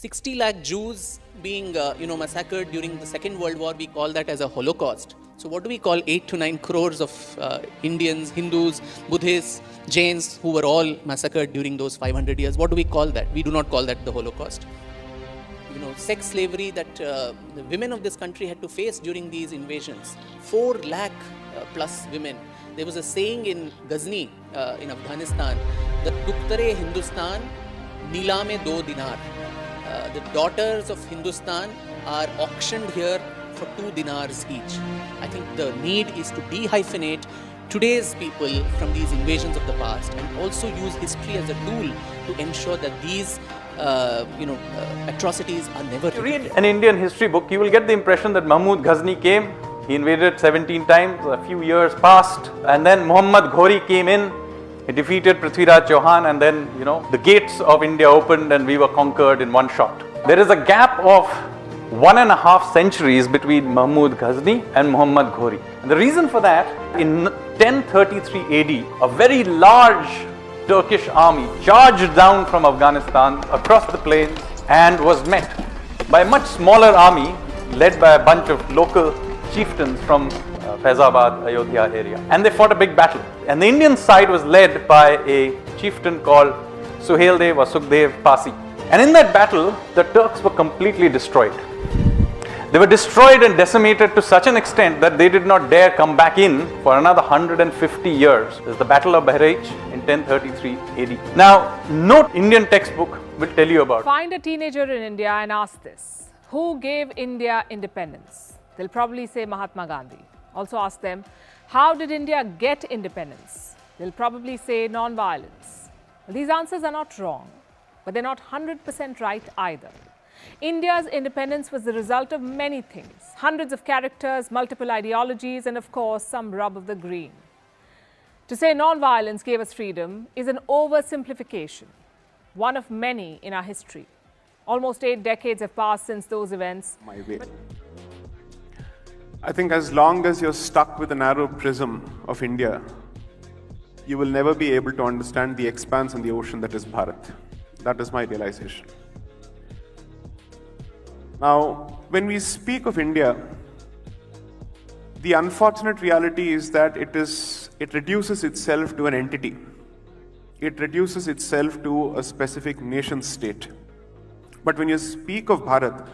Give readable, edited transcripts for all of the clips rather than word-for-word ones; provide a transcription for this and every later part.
60 lakh Jews being massacred during the Second World War, we call that as a Holocaust. So what do we call 8 to 9 crores of Indians, Hindus, Buddhists, Jains who were all massacred during those 500 years? What do we call that? We do not call that the Holocaust. Sex slavery that the women of this country had to face during these invasions. 4 lakh plus women. There was a saying in Ghazni in Afghanistan, the Duktare Hindustan, Nilame do dinar. The daughters of Hindustan are auctioned here for 2 dinars each. I think the need is to dehyphenate today's people from these invasions of the past and also use history as a tool to ensure that these atrocities are never repeated. If you read an Indian history book, you will get the impression that Mahmud Ghazni came, he invaded 17 times, a few years passed, and then Muhammad Ghori came in, he defeated Prithviraj Chauhan, and then, the gates of India opened and we were conquered in one shot. There is a gap of 1.5 centuries between Mahmud Ghazni and Muhammad Ghori. And the reason for that, in 1033 AD, a very large Turkish army charged down from Afghanistan across the plains and was met by a much smaller army led by a bunch of local chieftains from Faizabad, Ayodhya area. And they fought a big battle. And the Indian side was led by a chieftain called Suhaildev or Sukhdev Pasi. And in that battle, the Turks were completely destroyed. They were destroyed and decimated to such an extent that they did not dare come back in for another 150 years. There's the Battle of Bahraich in 1033 AD. Now, no Indian textbook will tell you about it. Find a teenager in India and ask this: who gave India independence? They'll probably say Mahatma Gandhi. Also ask them, how did India get independence? They'll probably say non-violence. These answers are not wrong, but they're not 100% right either. India's independence was the result of many things: hundreds of characters, multiple ideologies, and of course, some rub of the green. To say non-violence gave us freedom is an oversimplification, one of many in our history. Almost 8 decades have passed since those events. My way. I think as long as you're stuck with a narrow prism of India, you will never be able to understand the expanse and the ocean that is Bharat. That is my realization. Now, when we speak of India, the unfortunate reality is that it reduces itself to an entity. It reduces itself to a specific nation state. But when you speak of Bharat,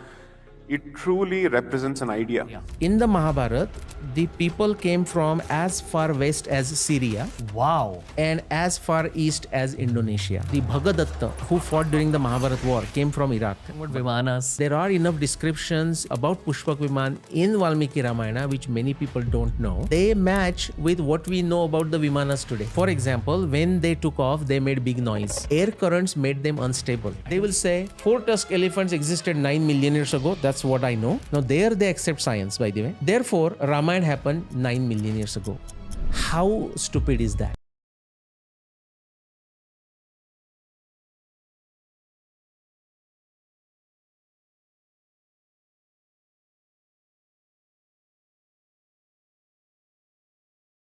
it truly represents an idea. In the Mahabharata, the people came from as far west as Syria. Wow. And as far east as Indonesia. The Bhagadatta, who fought during the Mahabharata war, came from Iraq. What Vimanas? There are enough descriptions about Pushpak Viman in Valmiki Ramayana, which many people don't know. They match with what we know about the Vimanas today. For example, when they took off, they made big noise. Air currents made them unstable. They will say 4 tusked elephants existed 9 million years ago. That's what I know. Now there they accept science, by the way. Therefore, Ramayana happened 9 million years ago. How stupid is that?